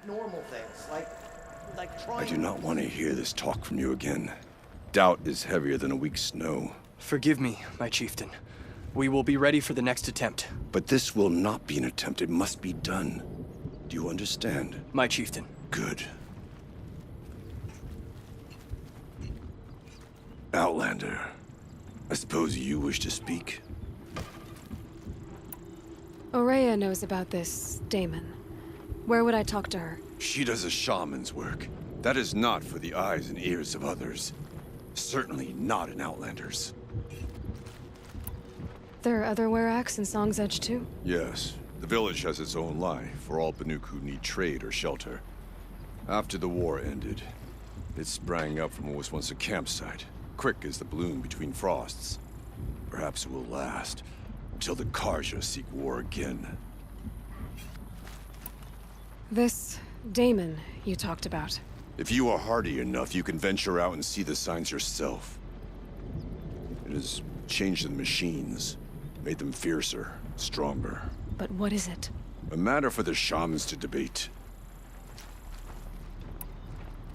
normal things, like trying... I do not want to hear this talk from you again. Doubt is heavier than a week's snow. Forgive me, my chieftain. We will be ready for the next attempt. But this will not be an attempt. It must be done. Do you understand? My chieftain. Good. Outlander, I suppose you wish to speak? Ourea knows about this Damon. Where would I talk to her? She does a shaman's work. That is not for the eyes and ears of others. Certainly not an Outlander's. There are other Weraks in Song's Edge too? Yes. The village has its own life for all Banuk who need trade or shelter. After the war ended, it sprang up from what was once a campsite, quick as the bloom between frosts. Perhaps it will last, until the Karja seek war again. This Damon you talked about. If you are hardy enough, you can venture out and see the signs yourself. It has changed the machines, made them fiercer, stronger. But what is it? A matter for the shamans to debate.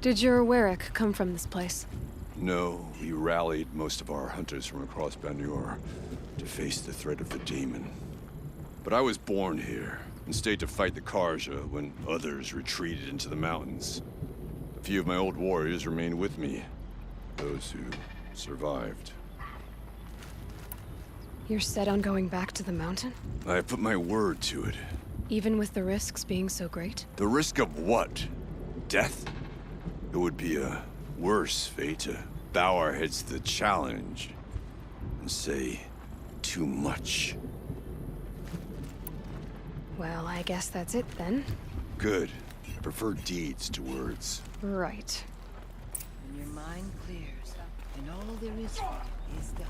Did your Werak come from this place? No, we rallied most of our hunters from across Banur to face the threat of the demon. But I was born here, and stayed to fight the Karja when others retreated into the mountains. A few of my old warriors remained with me, those who survived. You're set on going back to the mountain? I have put my word to it. Even with the risks being so great? The risk of what? Death? It would be a worse fate to bow our heads to the challenge and say too much. Well, I guess that's it then. Good. I prefer deeds to words. Right. When your mind clears, and all there is for you is the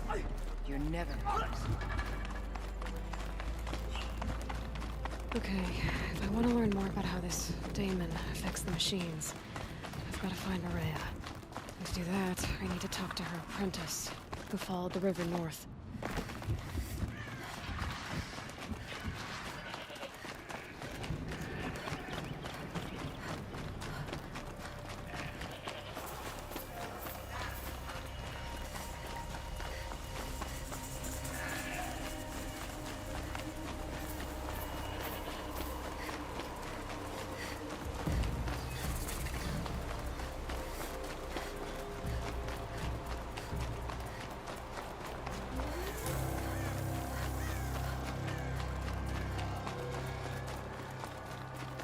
hunt, you're never close. Okay, if I want to learn more about how this Damon affects the machines, I've got to find Ourea. And to do that, I need to talk to her apprentice, who followed the river north.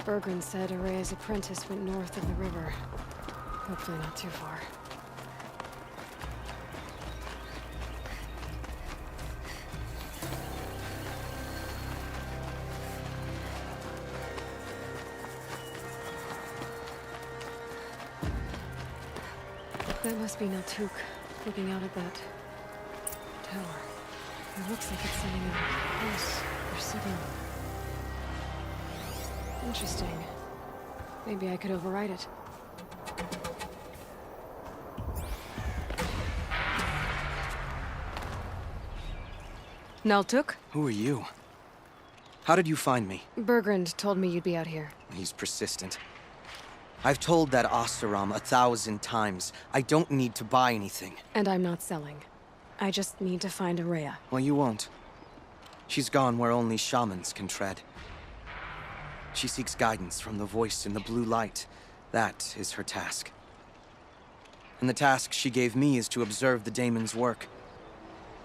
Bergren said Ourea's apprentice went north of the river. Hopefully not too far. That must be Natuk, looking out at that tower. It looks like it's sending a pulse or signal. Interesting. Maybe I could override it. Naltuk? Who are you? How did you find me? Bergrand told me you'd be out here. He's persistent. I've told that Oseram 1,000 times. I don't need to buy anything. And I'm not selling. I just need to find Ourea. Well, you won't. She's gone where only shamans can tread. She seeks guidance from the voice in the blue light. That is her task. And the task she gave me is to observe the daemon's work.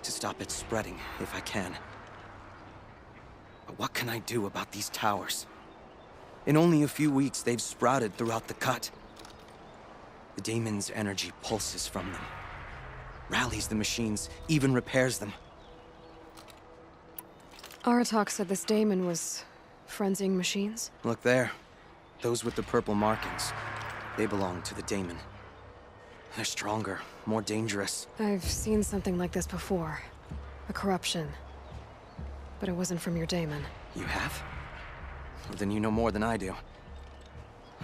To stop it spreading, if I can. But what can I do about these towers? In only a few weeks, they've sprouted throughout the cut. The daemon's energy pulses from them. Rallies the machines, even repairs them. Aratak said this daemon was frenzying machines? Look there. Those with the purple markings. They belong to the daemon. They're stronger, more dangerous. I've seen something like this before. A corruption. But it wasn't from your daemon. You have? Well, then you know more than I do.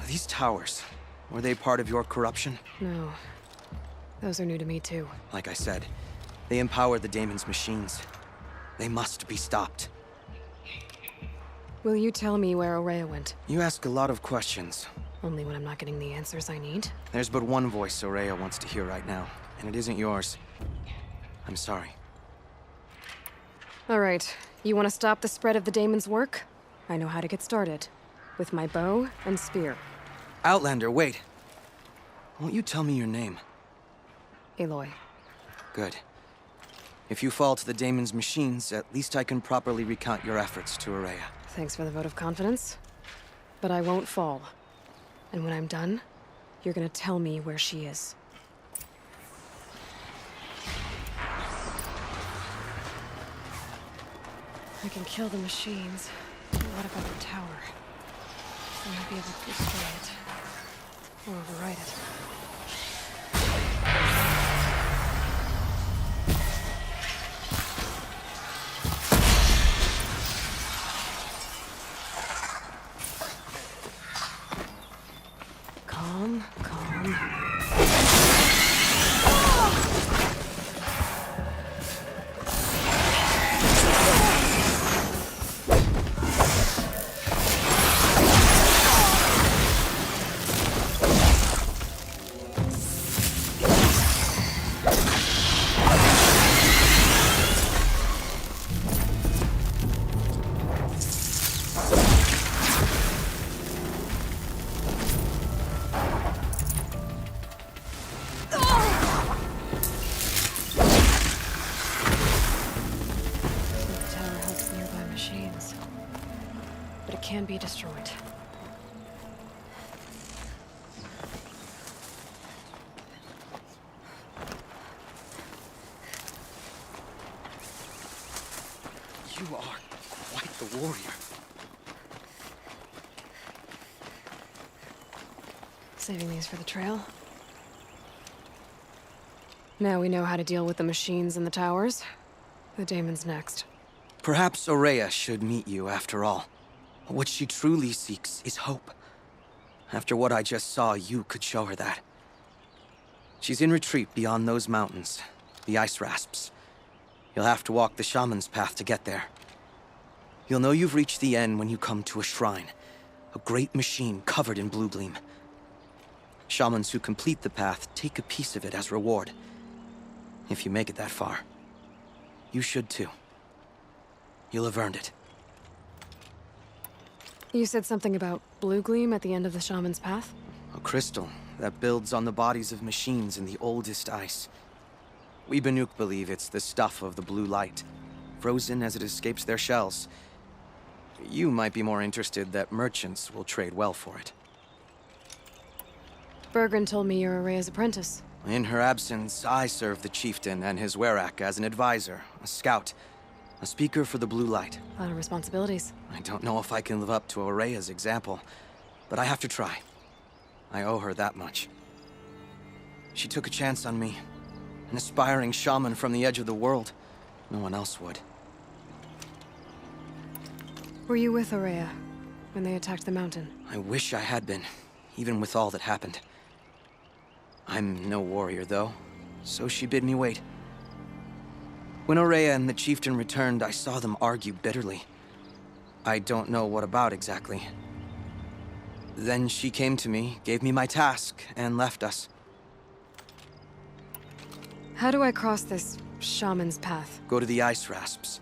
These towers, were they part of your corruption? No. Those are new to me too. Like I said, they empower the daemon's machines. They must be stopped. Will you tell me where Ourea went? You ask a lot of questions. Only when I'm not getting the answers I need? There's but one voice Ourea wants to hear right now, and it isn't yours. I'm sorry. All right. You want to stop the spread of the daemon's work? I know how to get started. With my bow and spear. Outlander, wait. Won't you tell me your name? Aloy. Good. If you fall to the daemon's machines, at least I can properly recount your efforts to Ourea. Thanks for the vote of confidence. But I won't fall. And when I'm done, you're gonna tell me where she is. I can kill the machines. But what about the tower? I might be able to destroy it. Or override it. Calm, calm. Can be destroyed. You are quite the warrior. Saving these for the trail. Now we know how to deal with the machines in the towers. The daemon's next. Perhaps Ourea should meet you after all. What she truly seeks is hope. After what I just saw, you could show her that. She's in retreat beyond those mountains, the ice rasps. You'll have to walk the Shaman's path to get there. You'll know you've reached the end when you come to a shrine, a great machine covered in blue gleam. Shamans who complete the path take a piece of it as reward. If you make it that far, you should too. You'll have earned it. You said something about blue gleam at the end of the Shaman's path? A crystal that builds on the bodies of machines in the oldest ice. We Banuk believe it's the stuff of the blue light, frozen as it escapes their shells. You might be more interested that merchants will trade well for it. Bergren told me you're Ourea's apprentice. In her absence, I serve the chieftain and his werak as an advisor, a scout, a speaker for the blue light. A lot of responsibilities. I don't know if I can live up to Ourea's example, but I have to try. I owe her that much. She took a chance on me, an aspiring shaman from the edge of the world. No one else would. Were you with Ourea when they attacked the mountain? I wish I had been, even with all that happened. I'm no warrior, though, so she bid me wait. When Ourea and the chieftain returned, I saw them argue bitterly. I don't know what about exactly. Then she came to me, gave me my task, and left us. How do I cross this shaman's path? Go to the ice rasps.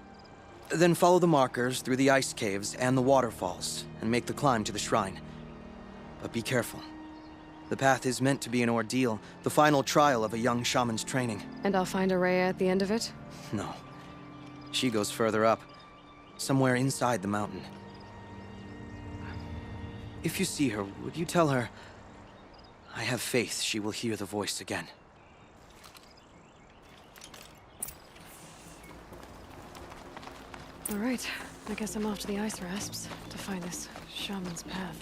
Then follow the markers through the ice caves and the waterfalls, and make the climb to the shrine. But be careful. The path is meant to be an ordeal, the final trial of a young shaman's training. And I'll find Ourea at the end of it? No. She goes further up, somewhere inside the mountain. If you see her, would you tell her, I have faith she will hear the voice again. All right, I guess I'm off to the ice rasps to find this shaman's path.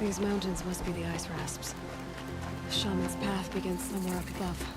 These mountains must be the ice rasps. The shaman's path begins somewhere up above.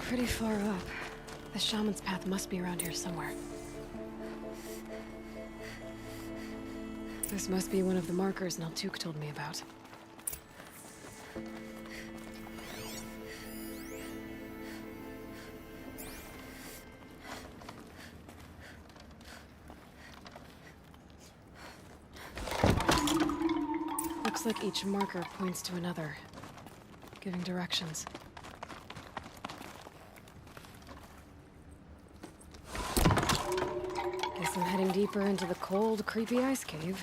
Pretty far up. The shaman's path must be around here somewhere. This must be one of the markers Naltuk told me about. Looks like each marker points to another, giving directions. Guess I'm heading deeper into the cold, creepy ice cave.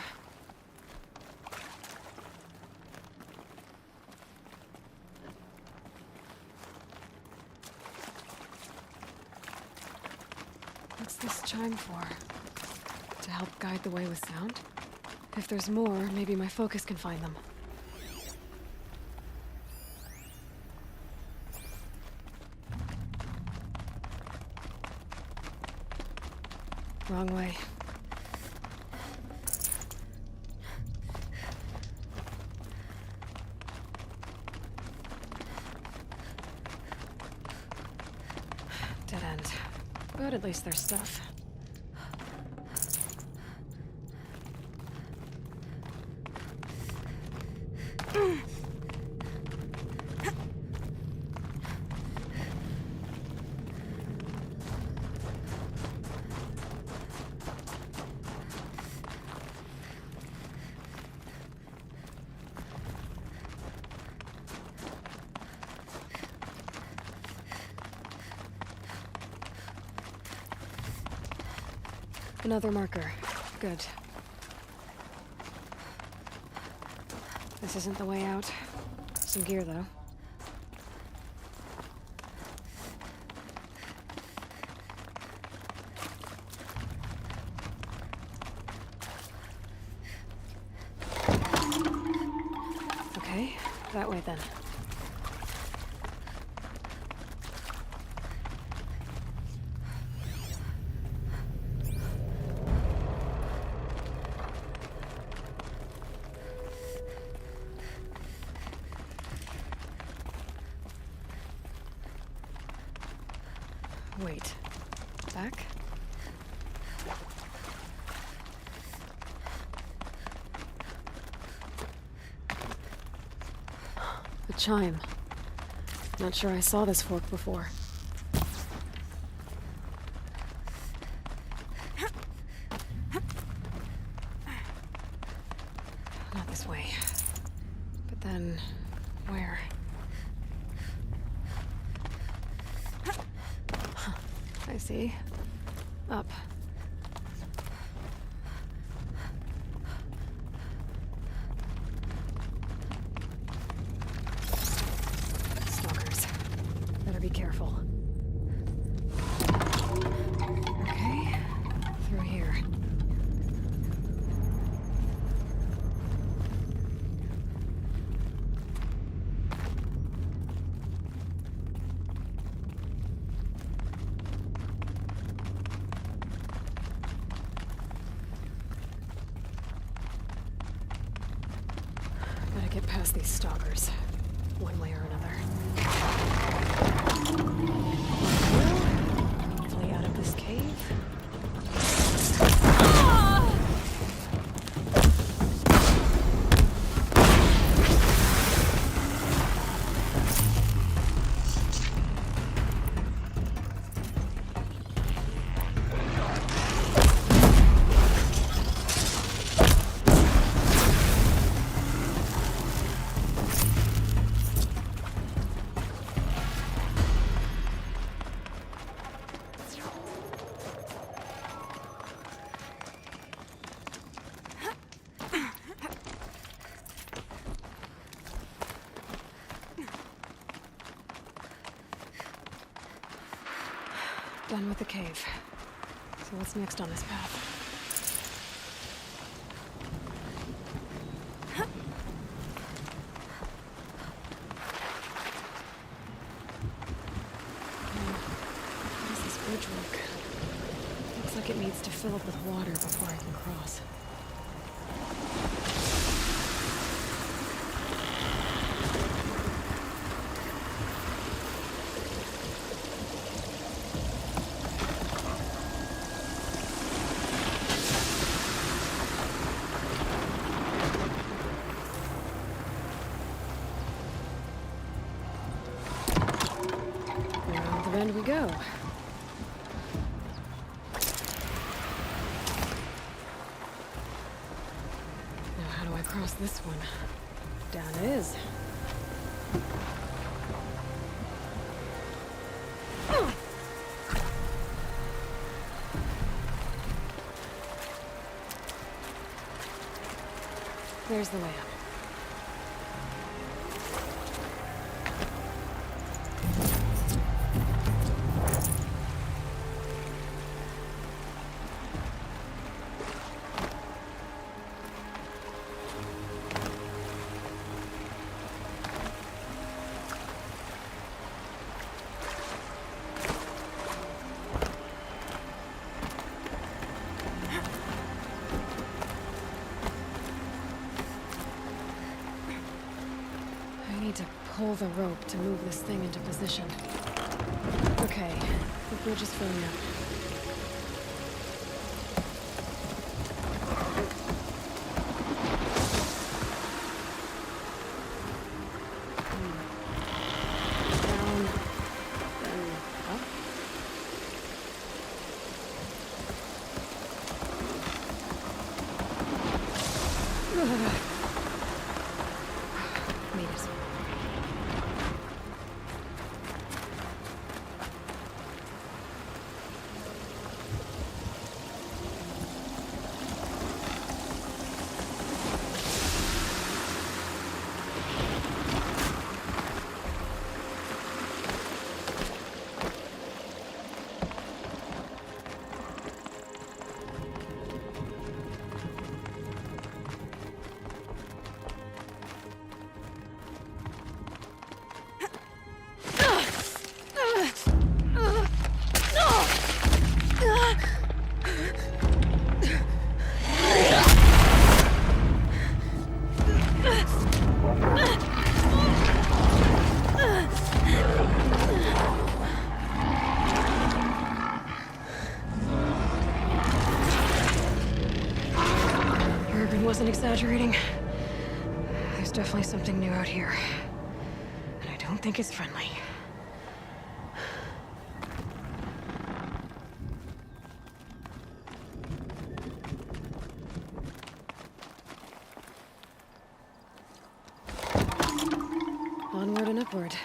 What's this chime for? To help guide the way with sound? If there's more, maybe my focus can find them. Wrong way. Dead end. But at least there's stuff. Another marker. Good. This isn't the way out. Some gear, though. Okay, that way then. Wait. Back? A chime. Not sure I saw this fork before. Not this way. But then, where? I see. Up. Stalkers. Better be careful. Okay. Through here. get past these stalkers, one way or another. Hopefully out of this cave. Done with the cave. So what's next on this path? How does this bridge work? Looks like it needs to fill up with water before I can cross. Around the bend we go. Now how do I cross this one? Down it is. There's the way up. Pull the rope to move this thing into position. Okay, the bridge is filling up. Down, then up. Made it. Wasn't exaggerating. There's definitely something new out here. And I don't think it's friendly. Onward and upward.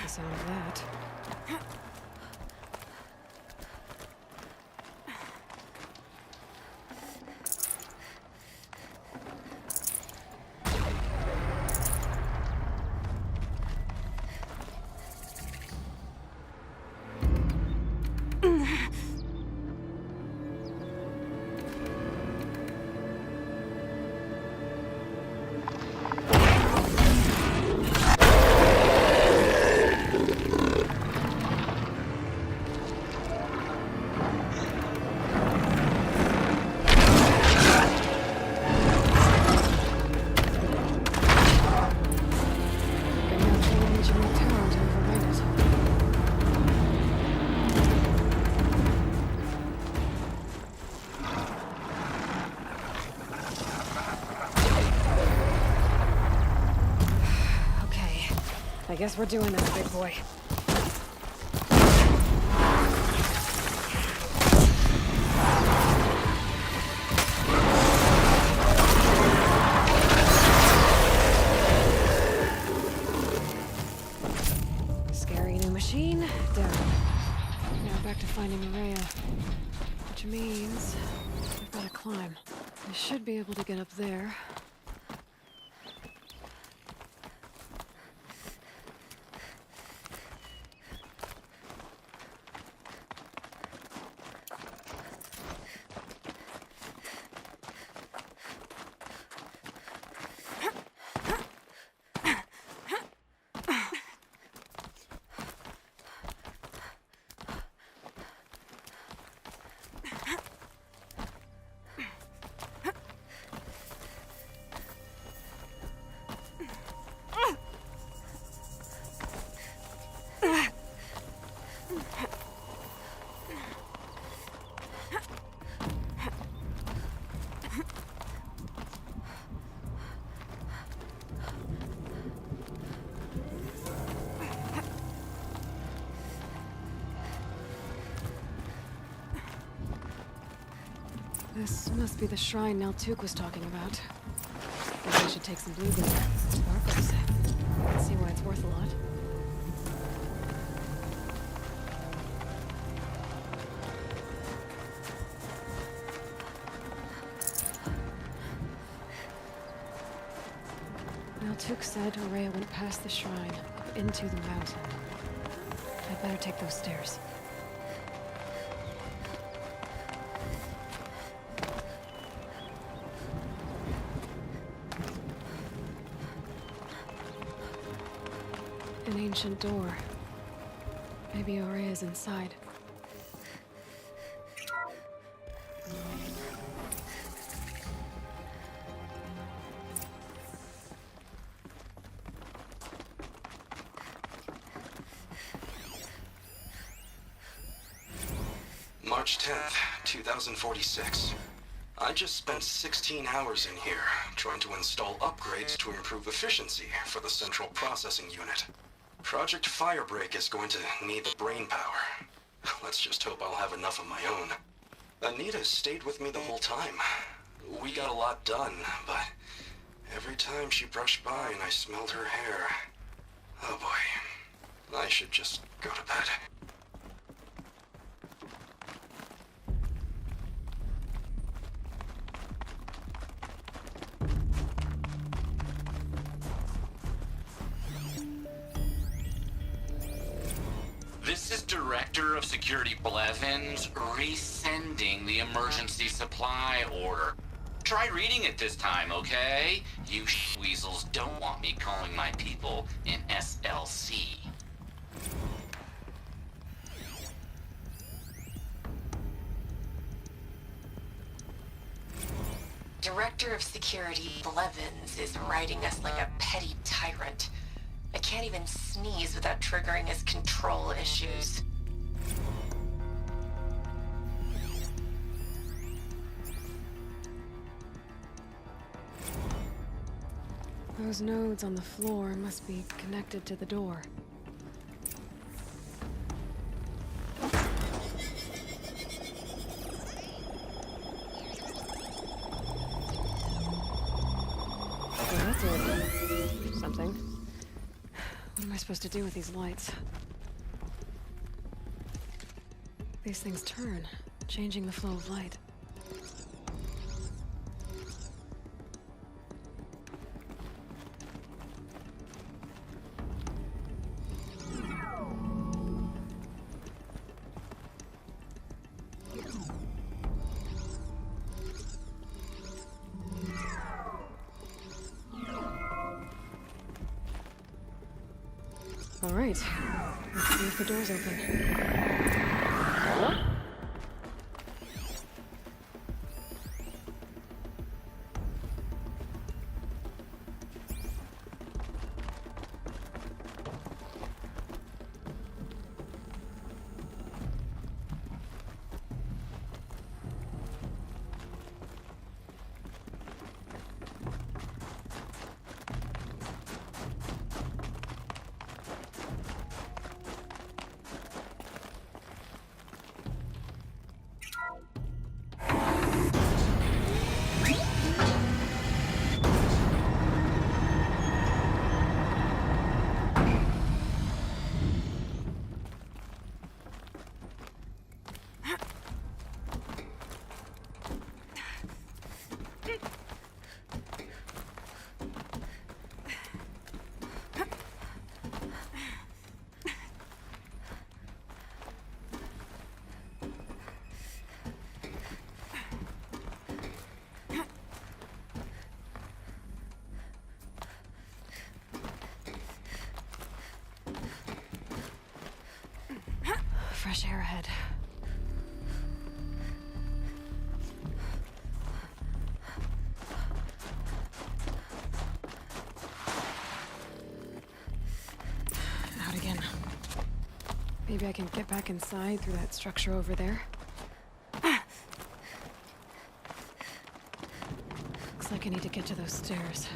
Sound of that. reaching the tower to override it. Okay, I guess we're doing this, big boy. Scary new machine, down. Now back to finding Araya. Which means I've got to climb. I should be able to get up there. This must be the shrine Naltuk was talking about. Guess I should take some blue goo. Sparkles. Let's see why it's worth a lot. Naltuk said Araya went past the shrine, up into the mountain. I'd better take those stairs. An ancient door. Maybe Araya's inside. March 10th, 2046. I just spent 16 hours in here, trying to install upgrades to improve efficiency for the central processing unit. Project Firebreak is going to need the brain power. Let's just hope I'll have enough of my own. Anita stayed with me the whole time. We got a lot done, but every time she brushed by and I smelled her hair... Oh boy. I should just go to bed. This is Director of Security Blevins resending the emergency supply order. Try reading it this time, okay? You weasels don't want me calling my people in SLC. Director of Security Blevins is writing us like a petty tyrant. I can't even sneeze without triggering his control issues. Those nodes on the floor must be connected to the door. Well, that's something. What am I supposed to do with these lights? These things turn, changing the flow of light. All right, let's see if the door's open. fresh air ahead. Out again. Maybe I can get back inside through that structure over there. Looks like I need to get to those stairs.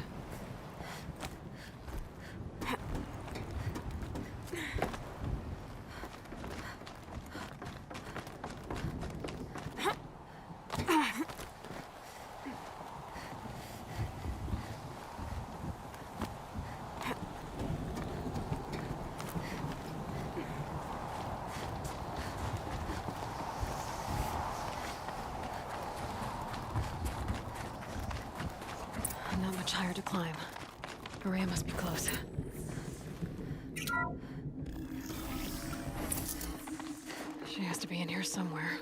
Not much higher to climb. Maria must be close. She has to be in here somewhere.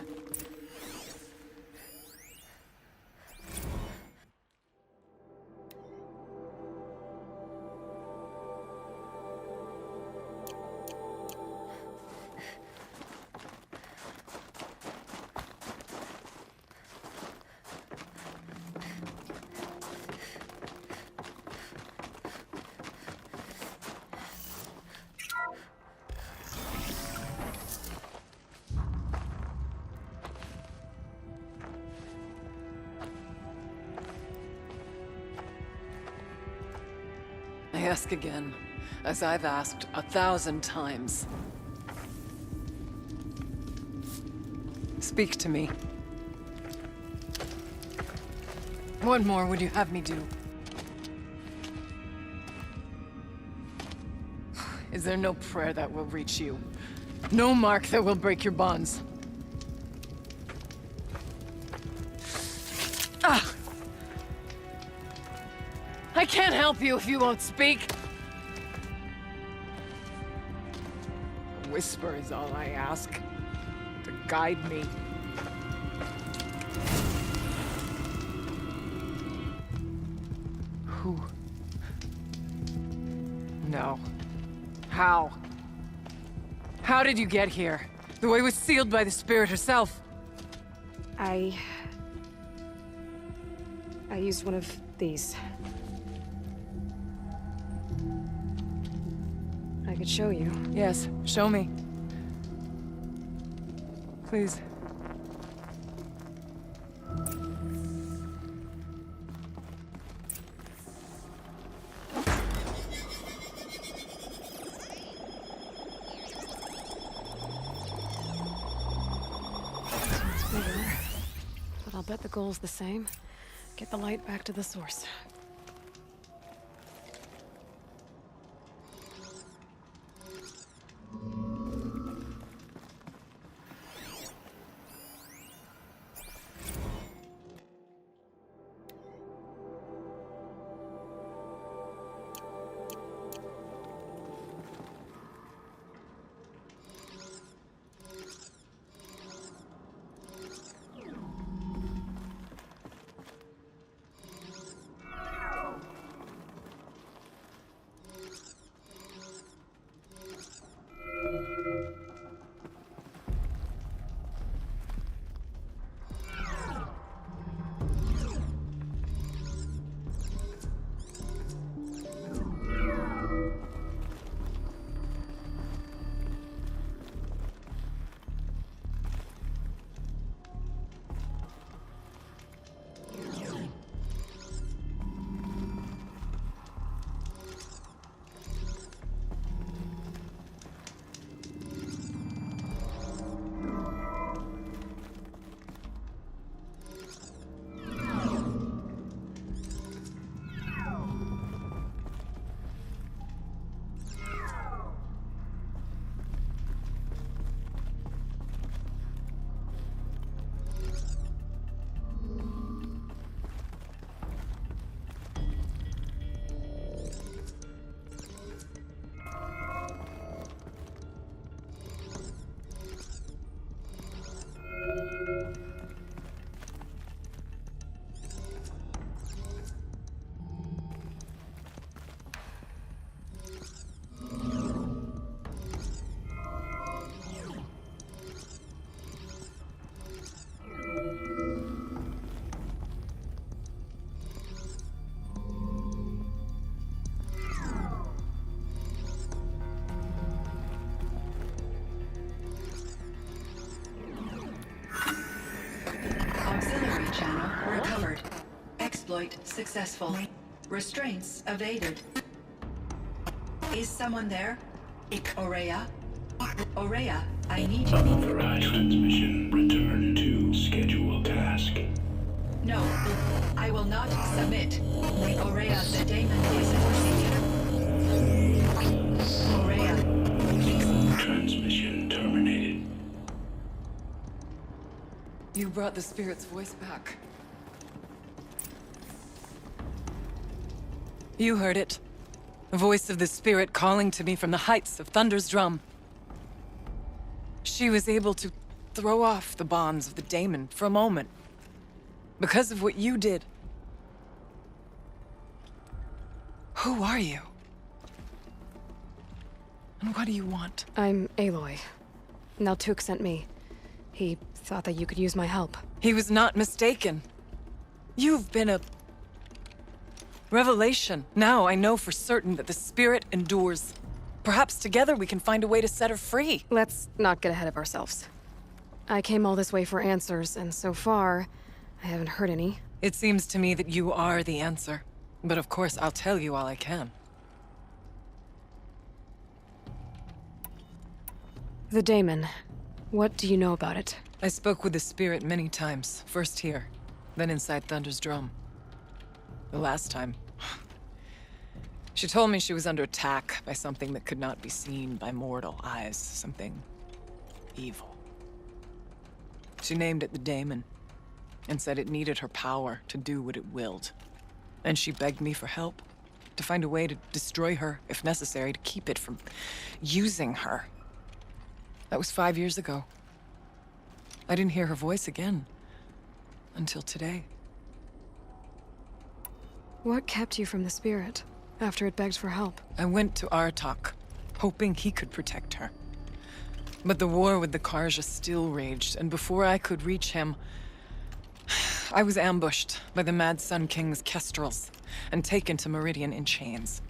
I ask again, as I've asked 1,000 times. Speak to me. What more would you have me do? Is there no prayer that will reach you? No mark that will break your bonds? Ah! I can't help you if you won't speak. A whisper is all I ask. To guide me. Who? No. How? How did you get here? The way was sealed by the spirit herself. I used one of these. I could show you. Yes, show me. Please. It's bigger, but I'll bet the goal's the same. Get the light back to the source. exploit successful. Restraints evaded. Is someone there? Aurea? Aurea, I need you. Unauthorized transmission. Return to scheduled task. No, I will not submit. Aurea, the daemon is proceeding. Aurea, please. Transmission terminated. You brought the spirit's voice back. You heard it. The voice of the spirit calling to me from the heights of Thunder's drum. She was able to throw off the bonds of the daemon for a moment. Because of what you did. Who are you? And what do you want? I'm Aloy. Naltuk sent me. He thought that you could use my help. He was not mistaken. You've been a revelation. Now I know for certain that the spirit endures. Perhaps together we can find a way to set her free. Let's not get ahead of ourselves. I came all this way for answers, and so far, I haven't heard any. It seems to me that you are the answer. But of course, I'll tell you all I can. The daemon. What do you know about it? I spoke with the spirit many times. First here, then inside Thunder's drum. The last time... She told me she was under attack by something that could not be seen by mortal eyes. Something... evil. She named it the daemon, and said it needed her power to do what it willed. And she begged me for help, to find a way to destroy her, if necessary, to keep it from using her. That was 5 years ago. I didn't hear her voice again, until today. What kept you from the spirit, after it begged for help? I went to Artok, hoping he could protect her. But the war with the Karja still raged, and before I could reach him, I was ambushed by the Mad Sun King's kestrels, and taken to Meridian in chains.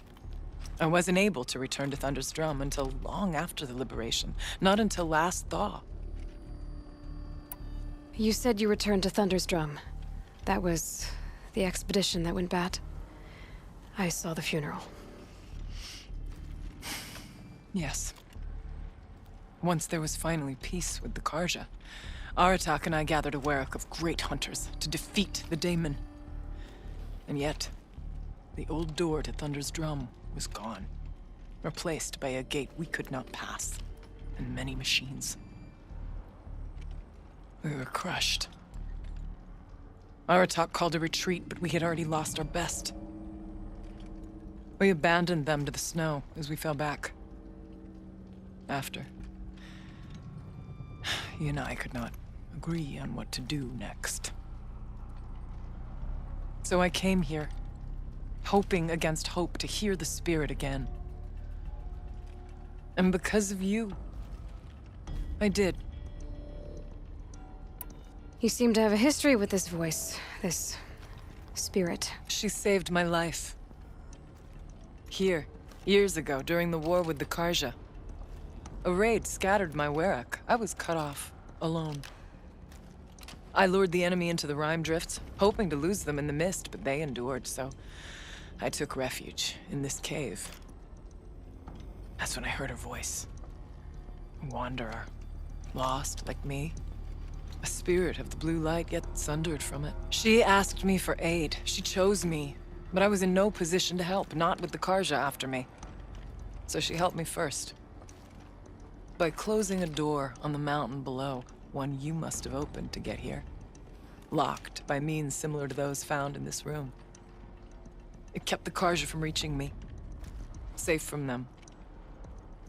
I wasn't able to return to Thunder's drum until long after the liberation, not until last thaw. You said you returned to Thunder's drum. That was the expedition that went bad. I saw the funeral. Yes. Once there was finally peace with the Karja, Aratak and I gathered a werek of great hunters to defeat the daemon. And yet, the old door to Thunder's drum was gone, replaced by a gate we could not pass, and many machines. We were crushed. Aratak called a retreat, but we had already lost our best. We abandoned them to the snow as we fell back. After, he and I could not agree on what to do next. So I came here, hoping against hope to hear the spirit again. And because of you, I did. You seem to have a history with this voice, this spirit. She saved my life. Here, years ago, during the war with the Karja. A raid scattered my werek. I was cut off, alone. I lured the enemy into the rime drifts, hoping to lose them in the mist, but they endured, so I took refuge in this cave. That's when I heard her voice. A wanderer, lost like me. A spirit of the blue light, yet sundered from it. She asked me for aid. She chose me, but I was in no position to help, not with the Karja after me. So she helped me first. By closing a door on the mountain below, one you must have opened to get here. Locked by means similar to those found in this room. It kept the Karja from reaching me. Safe from them.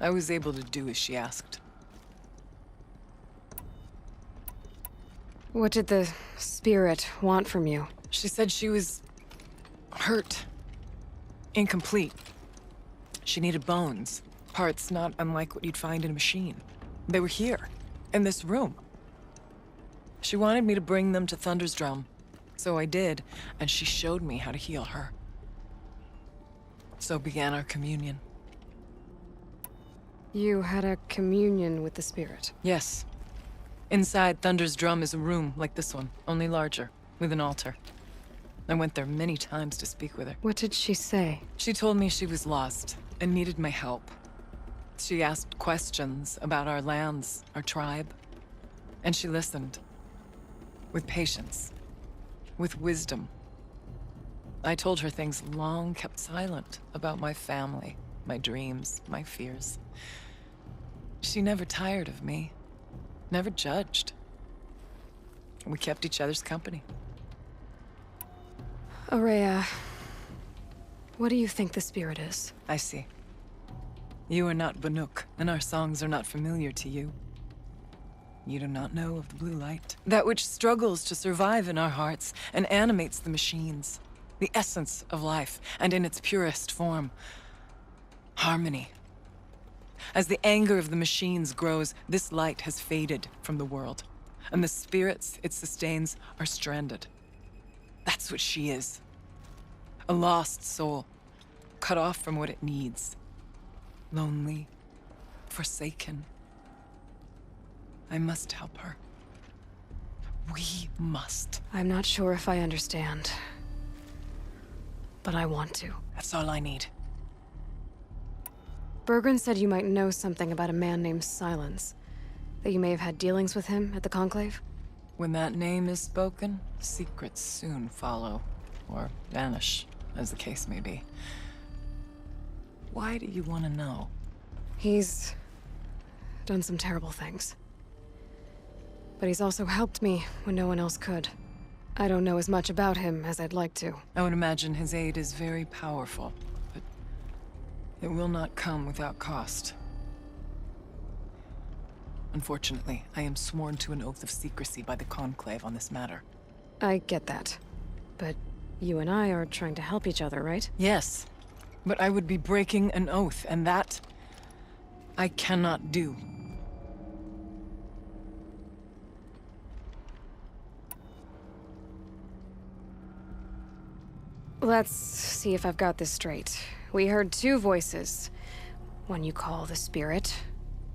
I was able to do as she asked. What did the spirit want from you? She said she was hurt. Incomplete. She needed bones. Parts not unlike what you'd find in a machine. They were here, in this room. She wanted me to bring them to Thunder's drum. So I did, and she showed me how to heal her. So began our communion. You had a communion with the spirit? Yes. Inside Thunder's drum is a room like this one, only larger, with an altar. I went there many times to speak with her. What did she say? She told me she was lost and needed my help. She asked questions about our lands, our tribe, and she listened. With patience. With wisdom. I told her things long kept silent about my family, my dreams, my fears. She never tired of me. Never judged. We kept each other's company. Aurea, what do you think the spirit is? I see. You are not Banuk, and our songs are not familiar to you. You do not know of the blue light. That which struggles to survive in our hearts and animates the machines. The essence of life, and in its purest form. Harmony. As the anger of the machines grows, this light has faded from the world, and the spirits it sustains are stranded. That's what she is. A lost soul, cut off from what it needs. Lonely, forsaken. I must help her. We must. I'm not sure if I understand, but I want to. That's all I need. Bergren said you might know something about a man named Silence. That you may have had dealings with him at the Conclave? When that name is spoken, secrets soon follow. Or vanish, as the case may be. Why do you want to know? He's done some terrible things. But he's also helped me when no one else could. I don't know as much about him as I'd like to. I would imagine his aid is very powerful, but it will not come without cost. Unfortunately, I am sworn to an oath of secrecy by the Conclave on this matter. I get that. But you and I are trying to help each other, right? Yes, but I would be breaking an oath, and that I cannot do. Let's see if I've got this straight. We heard two voices. One you call the spirit,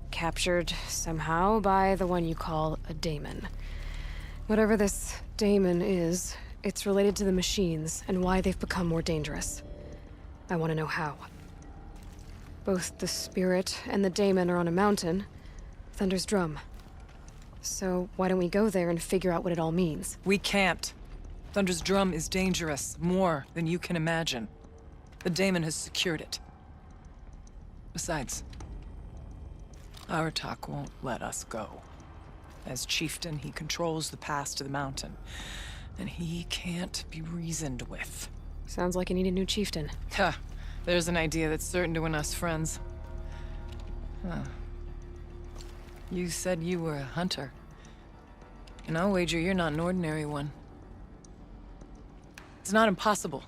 captured somehow by the one you call a daemon. Whatever this daemon is, it's related to the machines and why they've become more dangerous. I want to know how. Both the spirit and the daemon are on a mountain, Thunder's Drum. So why don't we go there and figure out what it all means? We can't. Thunder's Drum is dangerous, more than you can imagine. The daemon has secured it. Besides, Aratak won't let us go. As chieftain, he controls the pass to the mountain, and he can't be reasoned with. Sounds like you need a new chieftain. Huh. There's an idea that's certain to win us friends. Huh. You said you were a hunter. And I'll wager you're not an ordinary one. It's not impossible,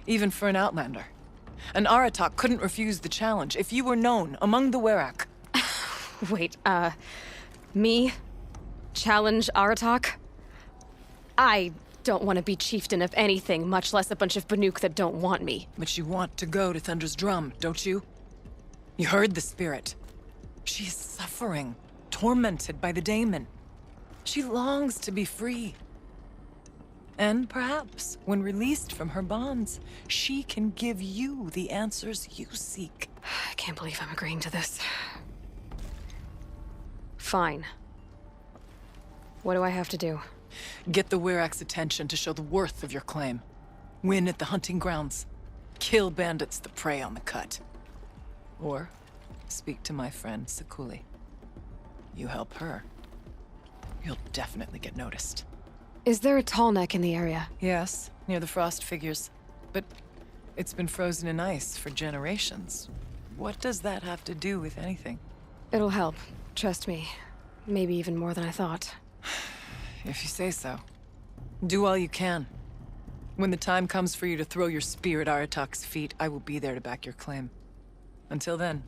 even for an outlander. An Aratak couldn't refuse the challenge if you were known among the Werak. Wait, me? Challenge Aratak? I don't want to be chieftain of anything, much less a bunch of Banuk that don't want me. But you want to go to Thunder's Drum, don't you? You heard the spirit. She's suffering, tormented by the daemon. She longs to be free. And perhaps, when released from her bonds, she can give you the answers you seek. I can't believe I'm agreeing to this. Fine. What do I have to do? Get the Werak's attention to show the worth of your claim. Win at the hunting grounds. Kill bandits that prey on the cut. Or speak to my friend Sakuli. You help her, you'll definitely get noticed. Is there a tall neck in the area? Yes, near the frost figures. But it's been frozen in ice for generations. What does that have to do with anything? It'll help. Trust me. Maybe even more than I thought. If you say so. Do all you can. When the time comes for you to throw your spear at Aratak's feet, I will be there to back your claim. Until then,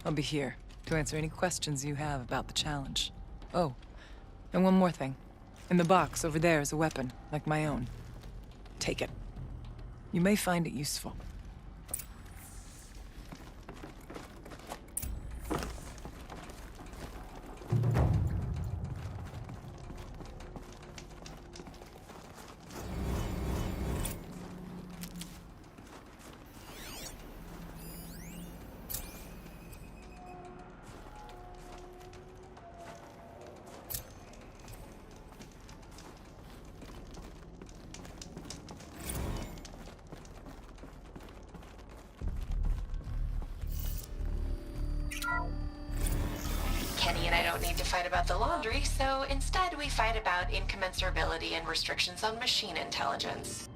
I'll be here to answer any questions you have about the challenge. Oh, and one more thing. In the box over there is a weapon, like my own. Take it. You may find it useful. don't need to fight about the laundry, so instead we fight about incommensurability and restrictions on machine intelligence.